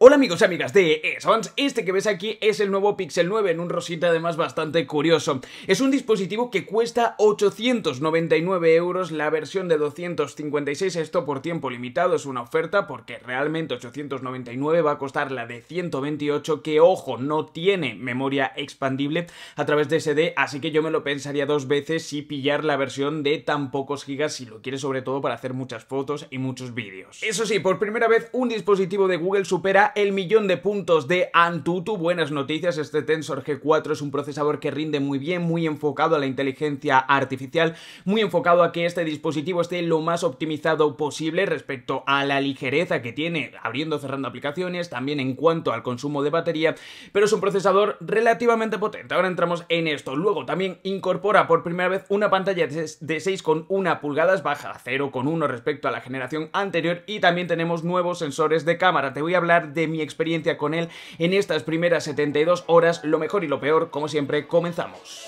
Hola amigos y amigas de eSounds, este que ves aquí es el nuevo Pixel 9 en un rosita además bastante curioso. Es un dispositivo que cuesta 899 euros, la versión de 256, esto por tiempo limitado, es una oferta porque realmente 899 va a costar la de 128 que, ojo, no tiene memoria expandible a través de SD, así que yo me lo pensaría dos veces si pillar la versión de tan pocos gigas si lo quieres sobre todo para hacer muchas fotos y muchos vídeos. Eso sí, por primera vez un dispositivo de Google supera el 1.000.000 de puntos de Antutu. Buenas noticias, este Tensor G4 es un procesador que rinde muy bien, muy enfocado a la inteligencia artificial, muy enfocado a que este dispositivo esté lo más optimizado posible respecto a la ligereza que tiene abriendo o cerrando aplicaciones, también en cuanto al consumo de batería, pero es un procesador relativamente potente. Ahora entramos en esto. Luego también incorpora por primera vez una pantalla de 6,1 pulgadas, baja a 0,1 respecto a la generación anterior, y también tenemos nuevos sensores de cámara. Te voy a hablar de mi experiencia con él en estas primeras 72 horas, lo mejor y lo peor, como siempre, comenzamos.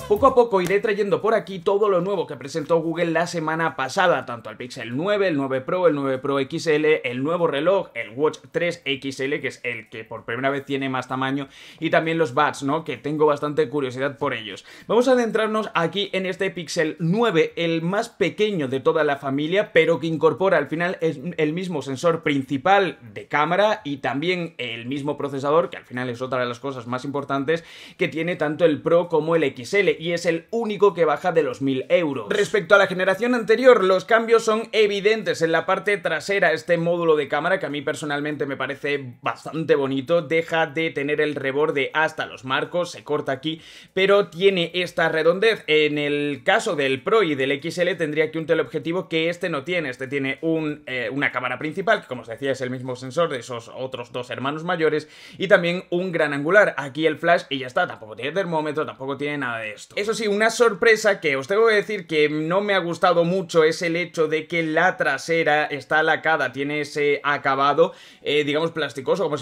Poco a poco iré trayendo por aquí todo lo nuevo que presentó Google la semana pasada, tanto el Pixel 9, el 9 Pro, el 9 Pro XL, el nuevo reloj, el Watch 3 XL, que es el que por primera vez tiene más tamaño, y también los buds, ¿no?, que tengo bastante curiosidad por ellos. Vamos a adentrarnos aquí en este Pixel 9, el más pequeño de toda la familia, pero que incorpora al final el mismo sensor principal de cámara y también el mismo procesador, que al final es otra de las cosas más importantes, que tiene tanto el Pro como el XL, y es el único que baja de los 1.000 euros. Respecto a la generación anterior, los cambios son evidentes. En la parte trasera, este módulo de cámara, que a mí personalmente me parece bastante bonito, deja de tener el reborde hasta los marcos, se corta aquí, pero tiene esta redondez. En el caso del Pro y del XL tendría aquí un teleobjetivo que este no tiene. Este tiene una cámara principal, que como os decía es el mismo sensor de esos otros dos hermanos mayores, y también un gran angular. Aquí el flash y ya está, tampoco tiene termómetro, tampoco tiene nada de esto. Eso sí, una sorpresa que os tengo que decir que no me ha gustado mucho es el hecho de que la trasera está lacada, tiene ese acabado, digamos, plasticoso, como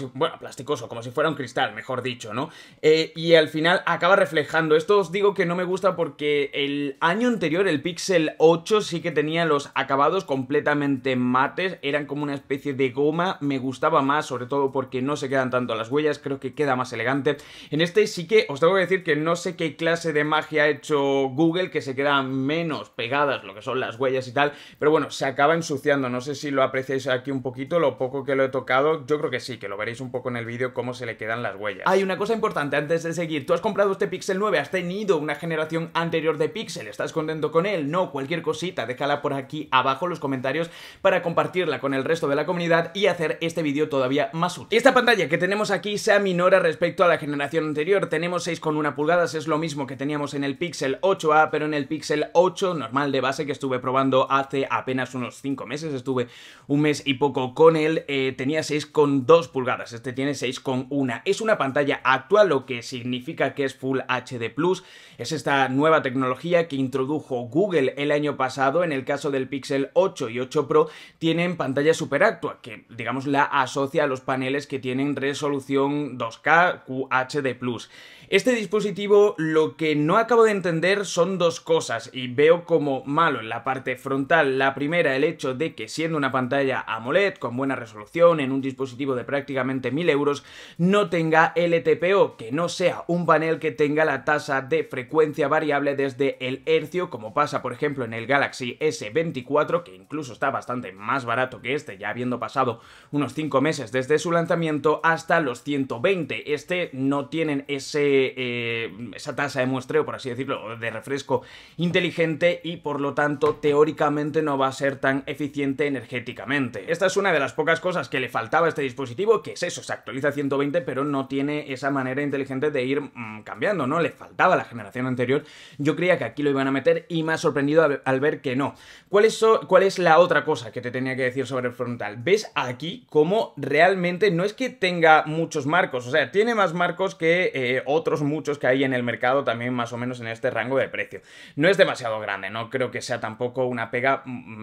si fuera un cristal, mejor dicho, ¿no? Y al final acaba reflejando. Esto os digo que no me gusta porque el año anterior, el Pixel 8, sí que tenía los acabados completamente mates, eran como una especie de goma, me gustaba más, sobre todo porque no se quedan tanto las huellas, creo que queda más elegante. En este sí que os tengo que decir que no sé qué clase de magia ha hecho Google, que se quedan menos pegadas lo que son las huellas y tal, pero bueno, se acaba ensuciando. No sé si lo apreciáis aquí un poquito, lo poco que lo he tocado, yo creo que sí, que lo veréis un poco en el vídeo cómo se le quedan las huellas. Hay una cosa importante antes de seguir: tú has comprado este Pixel 9, has tenido una generación anterior de Pixel, ¿estás contento con él? No, cualquier cosita, déjala por aquí abajo en los comentarios para compartirla con el resto de la comunidad y hacer este vídeo todavía más útil. Esta pantalla que tenemos aquí se aminora respecto a la generación anterior, tenemos 6,1 pulgadas, es lo mismo que teníamos en el Pixel 8a, pero en el Pixel 8 normal de base, que estuve probando hace apenas unos 5 meses, estuve un mes y poco con él, tenía 6,2 pulgadas, este tiene 6,1. Es una pantalla actual, lo que significa que es Full HD+, es esta nueva tecnología que introdujo Google el año pasado. En el caso del Pixel 8 y 8 Pro tienen pantalla Super Actua, que digamos la asocia a los paneles que tienen resolución 2K QHD+. Este dispositivo, lo que no acabo de entender son dos cosas y veo como malo en la parte frontal. La primera, el hecho de que siendo una pantalla AMOLED con buena resolución en un dispositivo de prácticamente 1.000 euros no tenga LTPO, que no sea un panel que tenga la tasa de frecuencia variable desde el hercio, como pasa por ejemplo en el Galaxy S24, que incluso está bastante más barato que este, ya habiendo pasado unos 5 meses desde su lanzamiento, hasta los 120. Este no tienen esa tasa de muestreo, por así decirlo, de refresco inteligente, y por lo tanto teóricamente no va a ser tan eficiente energéticamente. Esta es una de las pocas cosas que le faltaba a este dispositivo, que es eso, se actualiza a 120 pero no tiene esa manera inteligente de ir cambiando, ¿no? Le faltaba la generación anterior. Yo creía que aquí lo iban a meter y me ha sorprendido al ver que no. ¿Cuál es la otra cosa que te tenía que decir sobre el frontal? Ves aquí cómo realmente no es que tenga muchos marcos, o sea, tiene más marcos que otros muchos que hay en el mercado también más o menos en este rango de precio. No es demasiado grande, no creo que sea tampoco una pega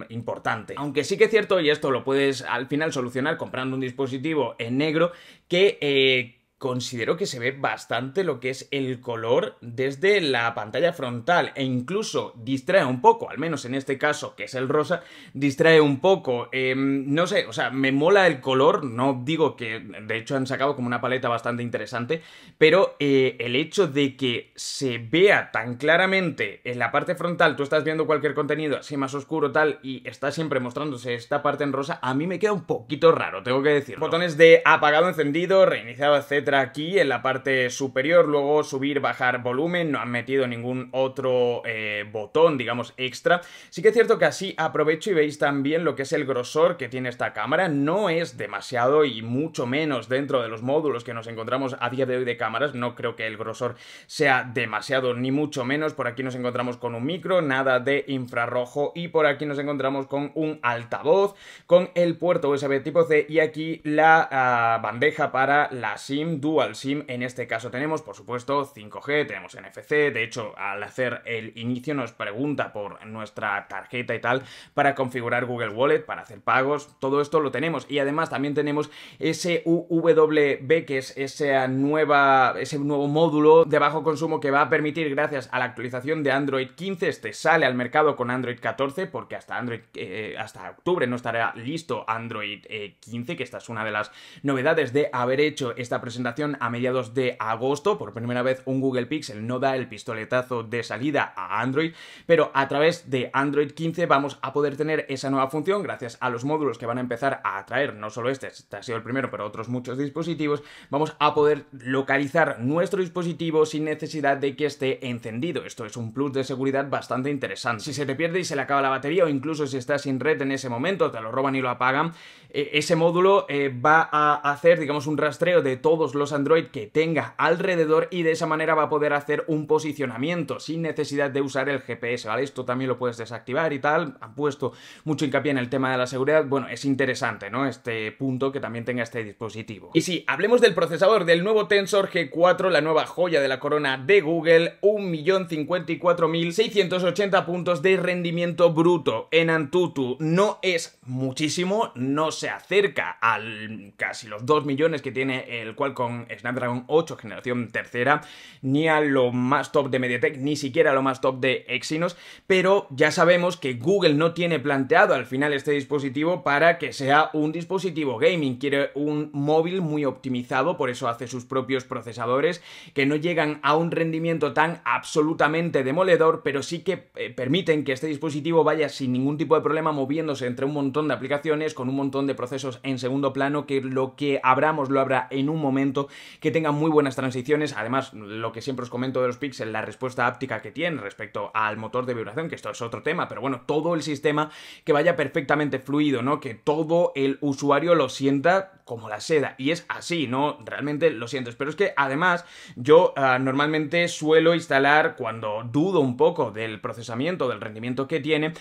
importante. Aunque sí que es cierto, y esto lo puedes al final solucionar comprando un dispositivo en negro, que considero que se ve bastante lo que es el color desde la pantalla frontal e incluso distrae un poco, al menos en este caso que es el rosa, distrae un poco, no sé, o sea, me mola el color, no digo que de hecho han sacado como una paleta bastante interesante, pero el hecho de que se vea tan claramente en la parte frontal, tú estás viendo cualquier contenido así más oscuro tal y está siempre mostrándose esta parte en rosa, a mí me queda un poquito raro, tengo que decirlo. Botones de apagado, encendido, reiniciado, etcétera aquí en la parte superior, luego subir, bajar volumen, no han metido ningún otro botón, digamos, extra. Sí que es cierto que así aprovecho y veis también lo que es el grosor que tiene esta cámara, no es demasiado y mucho menos dentro de los módulos que nos encontramos a día de hoy de cámaras, no creo que el grosor sea demasiado ni mucho menos. Por aquí nos encontramos con un micro, nada de infrarrojo y por aquí nos encontramos con un altavoz, con el puerto USB tipo C y aquí la bandeja para la SIM, Dual SIM. En este caso tenemos, por supuesto, 5G, tenemos NFC, de hecho, al hacer el inicio nos pregunta por nuestra tarjeta y tal, para configurar Google Wallet, para hacer pagos, todo esto lo tenemos. Y además también tenemos ese UWB, que es ese nuevo módulo de bajo consumo que va a permitir, gracias a la actualización de Android 15, este sale al mercado con Android 14, porque hasta octubre no estará listo Android 15, que esta es una de las novedades de haber hecho esta presentación a mediados de agosto. Por primera vez un Google Pixel no da el pistoletazo de salida a Android, pero a través de Android 15 vamos a poder tener esa nueva función gracias a los módulos que van a empezar a traer, no solo este ha sido el primero, pero otros muchos dispositivos. Vamos a poder localizar nuestro dispositivo sin necesidad de que esté encendido. Esto es un plus de seguridad bastante interesante. Si se te pierde y se le acaba la batería o incluso si estás sin red en ese momento, te lo roban y lo apagan, ese módulo va a hacer, digamos, un rastreo de todos los Android que tenga alrededor y de esa manera va a poder hacer un posicionamiento sin necesidad de usar el GPS, ¿vale? Esto también lo puedes desactivar y tal. Han puesto mucho hincapié en el tema de la seguridad. Bueno, es interesante, ¿no? Este punto que también tenga este dispositivo. Y sí, hablemos del procesador del nuevo Tensor G4, la nueva joya de la corona de Google, 1.054.680 puntos de rendimiento bruto en Antutu. No es muchísimo, no se acerca al casi los 2 millones que tiene el Qualcomm Snapdragon 8 generación tercera, ni a lo más top de MediaTek, ni siquiera a lo más top de Exynos, pero ya sabemos que Google no tiene planteado al final este dispositivo para que sea un dispositivo gaming, quiere un móvil muy optimizado, por eso hace sus propios procesadores que no llegan a un rendimiento tan absolutamente demoledor, pero sí que permiten que este dispositivo vaya sin ningún tipo de problema moviéndose entre un montón de aplicaciones, con un montón de procesos en segundo plano, que lo que abramos lo habrá en un momento, que tenga muy buenas transiciones. Además, lo que siempre os comento de los Pixel, la respuesta áptica que tiene respecto al motor de vibración, que esto es otro tema, pero bueno, todo el sistema que vaya perfectamente fluido, ¿no? Que todo el usuario lo sienta como la seda, y es así, ¿no? Realmente lo sientes, pero es que además yo normalmente suelo instalar, cuando dudo un poco del procesamiento, del rendimiento que tiene,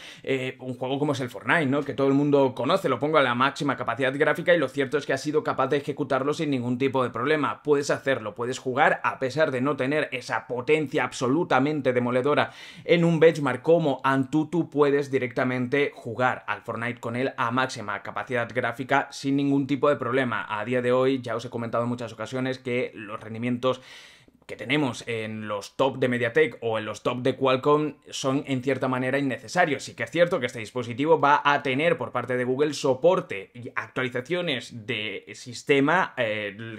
un juego como es el Fortnite, ¿no? Que todo el mundo conoce, lo pongo a la máxima capacidad gráfica y lo cierto es que ha sido capaz de ejecutarlo sin ningún tipo de problema. Puedes hacerlo, puedes jugar a pesar de no tener esa potencia absolutamente demoledora en un benchmark como Antutu, puedes directamente jugar al Fortnite con él a máxima capacidad gráfica sin ningún tipo de problema. A día de hoy ya os he comentado en muchas ocasiones que los rendimientos que tenemos en los top de MediaTek o en los top de Qualcomm son en cierta manera innecesarios. Sí que es cierto que este dispositivo va a tener por parte de Google soporte y actualizaciones de sistema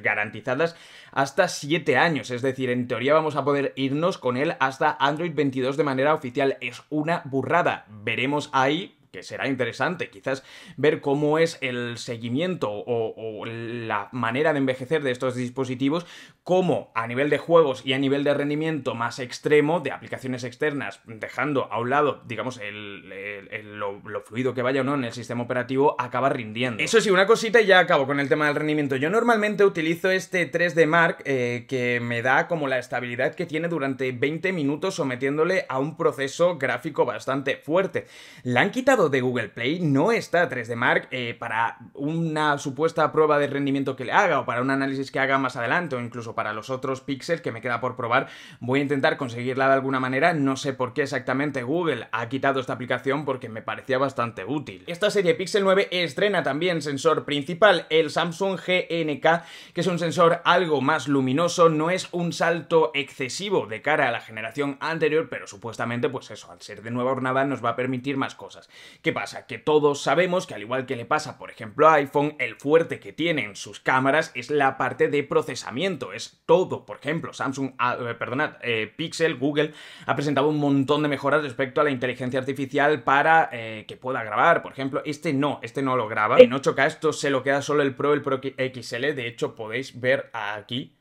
garantizadas hasta 7 años, es decir, en teoría vamos a poder irnos con él hasta Android 22 de manera oficial. Es una burrada, veremos ahí, que será interesante quizás ver cómo es el seguimiento o la manera de envejecer de estos dispositivos, cómo a nivel de juegos y a nivel de rendimiento más extremo, de aplicaciones externas, dejando a un lado, digamos, lo fluido que vaya o no en el sistema operativo, acaba rindiendo. Eso sí, una cosita y ya acabo con el tema del rendimiento. Yo normalmente utilizo este 3D Mark que me da como la estabilidad que tiene durante 20 minutos sometiéndole a un proceso gráfico bastante fuerte. Le han quitado lado de Google Play no está 3D Mark para una supuesta prueba de rendimiento que le haga o para un análisis que haga más adelante o incluso para los otros Pixel que me queda por probar. Voy a intentar conseguirla de alguna manera, no sé por qué exactamente Google ha quitado esta aplicación porque me parecía bastante útil. Esta serie Pixel 9 estrena también sensor principal, el Samsung GNK, que es un sensor algo más luminoso, no es un salto excesivo de cara a la generación anterior, pero supuestamente pues eso, al ser de nueva hornada nos va a permitir más cosas. ¿Qué pasa? Que todos sabemos que al igual que le pasa por ejemplo a iPhone, el fuerte que tienen sus cámaras es la parte de procesamiento, es todo. Por ejemplo, Pixel, Google ha presentado un montón de mejoras respecto a la inteligencia artificial para que pueda grabar. Por ejemplo, este no lo graba en 8K, esto se lo queda solo el Pro XL, de hecho podéis ver aquí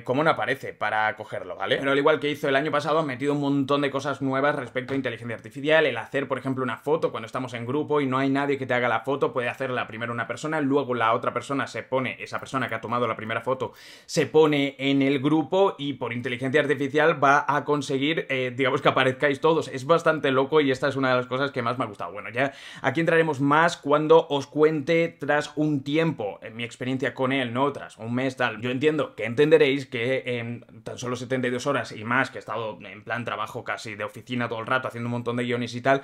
cómo no aparece para cogerlo, ¿vale? Pero al igual que hizo el año pasado, han metido un montón de cosas nuevas respecto a inteligencia artificial, el hacer, por ejemplo, una foto cuando estamos en grupo y no hay nadie que te haga la foto, puede hacerla primero una persona, luego la otra persona esa persona que ha tomado la primera foto, se pone en el grupo y por inteligencia artificial va a conseguir, digamos, que aparezcáis todos. Es bastante loco y esta es una de las cosas que más me ha gustado. Bueno, ya aquí entraremos más cuando os cuente tras un tiempo en mi experiencia con él, ¿no? Tras un mes, tal. Yo entiendo que entenderéis que en tan solo 72 horas y más, que he estado en plan trabajo casi de oficina todo el rato haciendo un montón de guiones y tal,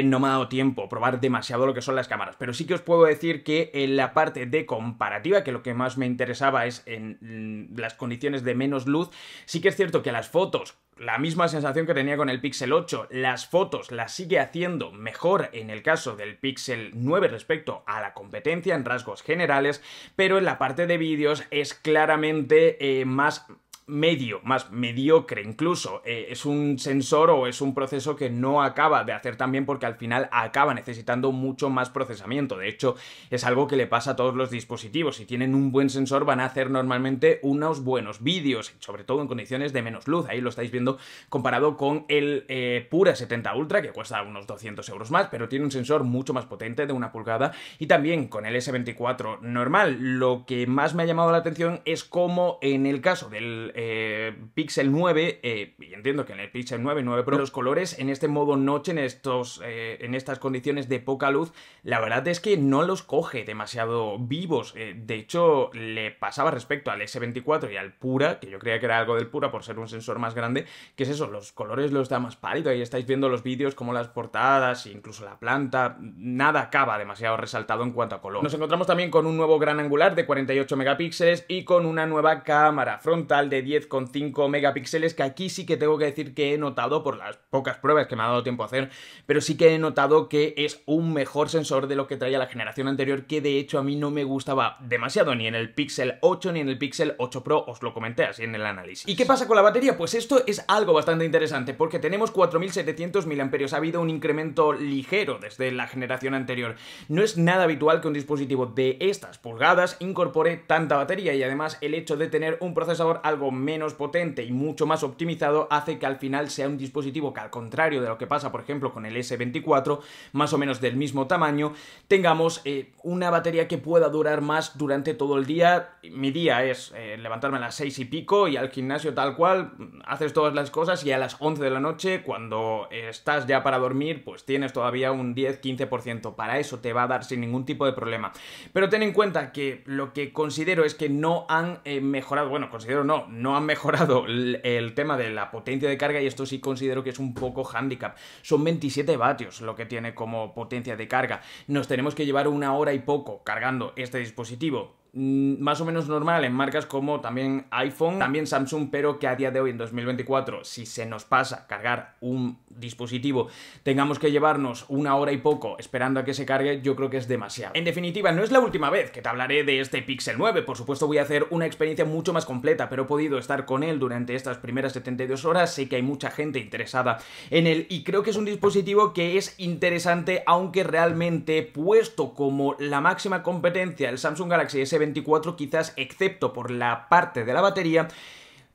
no me ha dado tiempo probar demasiado lo que son las cámaras, pero sí que os puedo decir que en la parte de comparativa, que lo que más me interesaba es en las condiciones de menos luz, sí que es cierto que las fotos, la misma sensación que tenía con el Pixel 8, las fotos las sigue haciendo mejor en el caso del Pixel 9 respecto a la competencia en rasgos generales, pero en la parte de vídeos es claramente más mediocre incluso. Es un sensor o es un proceso que no acaba de hacer tan bien porque al final acaba necesitando mucho más procesamiento. De hecho, es algo que le pasa a todos los dispositivos. Si tienen un buen sensor van a hacer normalmente unos buenos vídeos, sobre todo en condiciones de menos luz. Ahí lo estáis viendo comparado con el Pura 70 Ultra, que cuesta unos 200 euros más, pero tiene un sensor mucho más potente de 1 pulgada, y también con el S24 normal. Lo que más me ha llamado la atención es cómo en el caso del Pixel 9, y entiendo que en el Pixel 9 Pro, los colores en este modo noche, en estas condiciones de poca luz, la verdad es que no los coge demasiado vivos. De hecho, le pasaba respecto al S24 y al Pura, que yo creía que era algo del Pura por ser un sensor más grande, que es eso, los colores los da más pálido. Ahí estáis viendo los vídeos como las portadas e incluso la planta, nada acaba demasiado resaltado en cuanto a color. Nos encontramos también con un nuevo gran angular de 48 megapíxeles y con una nueva cámara frontal de 10,5 megapíxeles, que aquí sí que tengo que decir que he notado, por las pocas pruebas que me ha dado tiempo a hacer, pero sí que he notado que es un mejor sensor de lo que traía la generación anterior, que de hecho a mí no me gustaba demasiado ni en el Pixel 8 ni en el Pixel 8 Pro, os lo comenté así en el análisis. ¿Y qué pasa con la batería? Pues esto es algo bastante interesante, porque tenemos 4700 mAh, ha habido un incremento ligero desde la generación anterior. No es nada habitual que un dispositivo de estas pulgadas incorpore tanta batería, y además el hecho de tener un procesador algo menos potente y mucho más optimizado hace que al final sea un dispositivo que, al contrario de lo que pasa por ejemplo con el S24, más o menos del mismo tamaño, tengamos una batería que pueda durar más durante todo el día. Mi día es levantarme a las 6 y pico y al gimnasio tal cual, haces todas las cosas y a las 11 de la noche, cuando estás ya para dormir, pues tienes todavía un 10-15%. Para eso te va a dar sin ningún tipo de problema. Pero ten en cuenta que lo que considero es que no han mejorado, bueno, considero no han mejorado el tema de la potencia de carga, y esto sí considero que es un poco handicap. Son 27 vatios lo que tiene como potencia de carga. Nos tenemos que llevar 1 hora y poco cargando este dispositivo. Más o menos normal en marcas como también iPhone, también Samsung, pero que a día de hoy en 2024, si se nos pasa cargar un dispositivo, tengamos que llevarnos 1 hora y poco esperando a que se cargue, yo creo que es demasiado. En definitiva, no es la última vez que te hablaré de este Pixel 9, por supuesto voy a hacer una experiencia mucho más completa, pero he podido estar con él durante estas primeras 72 horas, sé que hay mucha gente interesada en él y creo que es un dispositivo que es interesante, aunque realmente puesto como la máxima competencia el Samsung Galaxy S24, quizás excepto por la parte de la batería,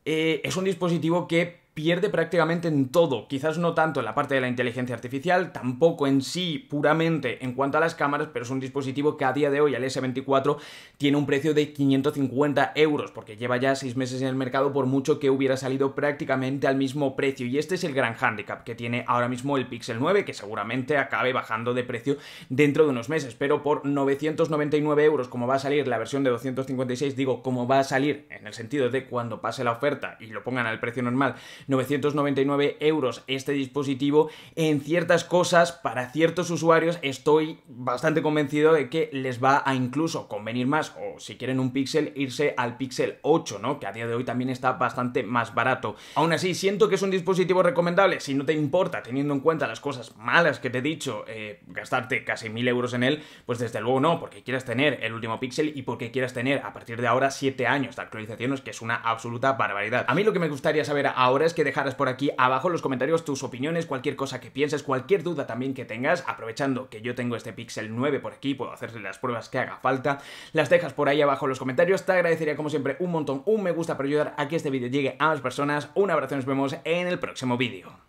es un dispositivo que pierde prácticamente en todo, quizás no tanto en la parte de la inteligencia artificial, tampoco en sí puramente en cuanto a las cámaras, pero es un dispositivo que a día de hoy el S24 tiene un precio de 550 euros, porque lleva ya 6 meses en el mercado, por mucho que hubiera salido prácticamente al mismo precio, y este es el gran hándicap que tiene ahora mismo el Pixel 9, que seguramente acabe bajando de precio dentro de unos meses, pero por 999 euros, como va a salir la versión de 256, digo, como va a salir en el sentido de cuando pase la oferta y lo pongan al precio normal, 999 euros este dispositivo, en ciertas cosas, para ciertos usuarios, estoy bastante convencido de que les va a incluso convenir más, o si quieren un Pixel, irse al Pixel 8, ¿no? Que a día de hoy también está bastante más barato. Aún así, siento que es un dispositivo recomendable, si no te importa, teniendo en cuenta las cosas malas que te he dicho, gastarte casi 1000 euros en él, pues desde luego no, porque quieras tener el último Pixel y porque quieras tener a partir de ahora 7 años de actualizaciones, que es una absoluta barbaridad. A mí lo que me gustaría saber ahora es que dejaras por aquí abajo en los comentarios tus opiniones, cualquier cosa que pienses, cualquier duda también que tengas, aprovechando que yo tengo este Pixel 9 por aquí, puedo hacerle las pruebas que haga falta, las dejas por ahí abajo en los comentarios. Te agradecería como siempre un montón, un me gusta para ayudar a que este vídeo llegue a más personas. Un abrazo y nos vemos en el próximo vídeo.